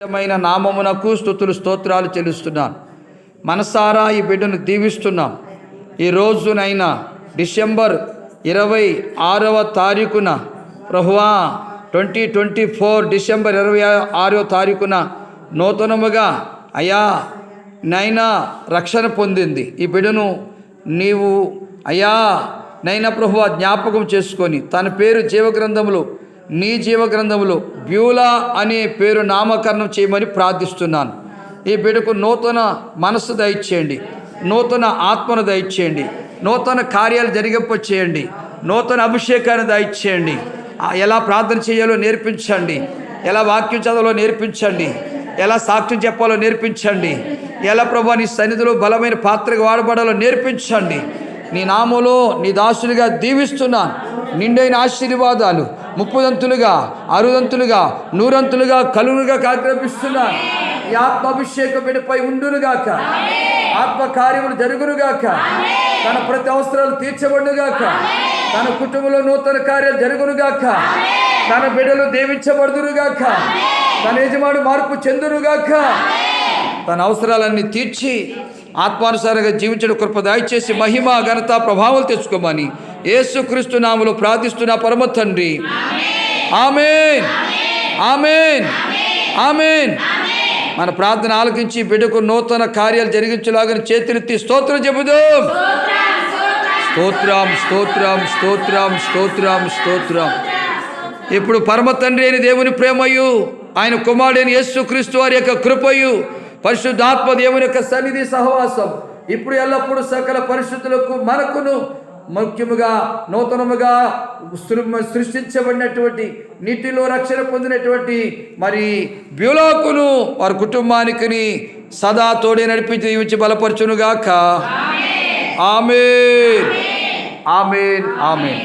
మైన నామమునకు స్తుతులు స్తోత్రాలు చెల్లిస్తున్నాను. మనసారా ఈ బిడ్డను దీవిస్తున్నాం. ఈ రోజునైనా డిసెంబర్ 26వ తారీఖున ప్రభువా 2024 డిసెంబర్ 26వ తారీఖున నూతనముగా అయ్యా నైనా రక్షణ పొందింది. ఈ బిడ్డను నీవు అయ్యా నైనా ప్రభువా జ్ఞాపకం చేసుకొని తన పేరు జీవగ్రంథములో నీ జీవగ్రంథములో బ్యూలా అనే పేరు నామకరణం చేయమని ప్రార్థిస్తున్నాను. ఈ బిడ్డకు నూతన మనస్సు దయచేయండి, నూతన ఆత్మను దయచేయండి, నూతన కార్యాలు జరిగింపచేయండి, నూతన అభిషేకాన్ని దయచేయండి. ఎలా ప్రార్థన చేయాలో నేర్పించండి, ఎలా వాక్యం చదవాలో నేర్పించండి, ఎలా సాక్ష్యం చెప్పాలో నేర్పించండి, ఎలా ప్రభువా నీ సన్నిధిలో బలమైన పాత్రగా వాడబడాలో నేర్పించండి. నీ నామములో నీ దాసునిగా దీవిస్తున్నాను. నిండైన ఆశీర్వాదాలు 30దంతులుగా 60దంతులుగా 100దంతులుగా కలునుగా ఆజ్ఞాపిస్తున్నాను. ఈ ఆత్మాభిషేకం బిడ్డపై ఉండునుగాక, ఆత్మకార్యములు జరుగునుగాక, తన ప్రతి అవసరాలు తీర్చబడునుగాక, తన కుటుంబంలో నూతన కార్యాలు జరుగునుగాక, తన బిడ్డలు దీవించబడుదురుగాక, తన యజమాని మార్పు చెందునుగాక, తన అవసరాలన్నీ తీర్చి ఆత్మానుసారంగా జీవించడం కృప దయచేసి మహిమ ఘనత ప్రభావాలు తెచ్చుకోమని యేసుక్రీస్తు నామములో ప్రార్థిస్తున్న పరమ తండ్రి, ఆమేన్, ఆమేన్, ఆమేన్. మన ప్రార్థన ఆలకించి బిడ్డకు నూతన కార్యాలు జరిగించలాగని చేతులెత్తి స్తోత్రం చెబుదాం. స్తోత్రం, స్తోత్రం, స్తోత్రం, స్తోత్రం, స్తోత్రం. ఇప్పుడు పరమ తండ్రి అయిన దేవుని ప్రేమయు, ఆయన కుమారుడైన యేసుక్రీస్తు వారి యొక్క కృపయు, పరిశుద్ధాత్మ దేవుని యొక్క సన్నిధి సహవాసం ఇప్పుడు ఎల్లప్పుడూ సకల పరిశుద్ధులకు మనకును ముఖ్యముగా నూతనముగా సృష్టించబడినటువంటి నీటిలో రక్షణ పొందినటువంటి మరి బ్యూలాకును వారి కుటుంబానికి సదా తోడే నడిపించి దీవించి బలపరచునుగాక. ఆమేన్, ఆమేన్, ఆమేన్.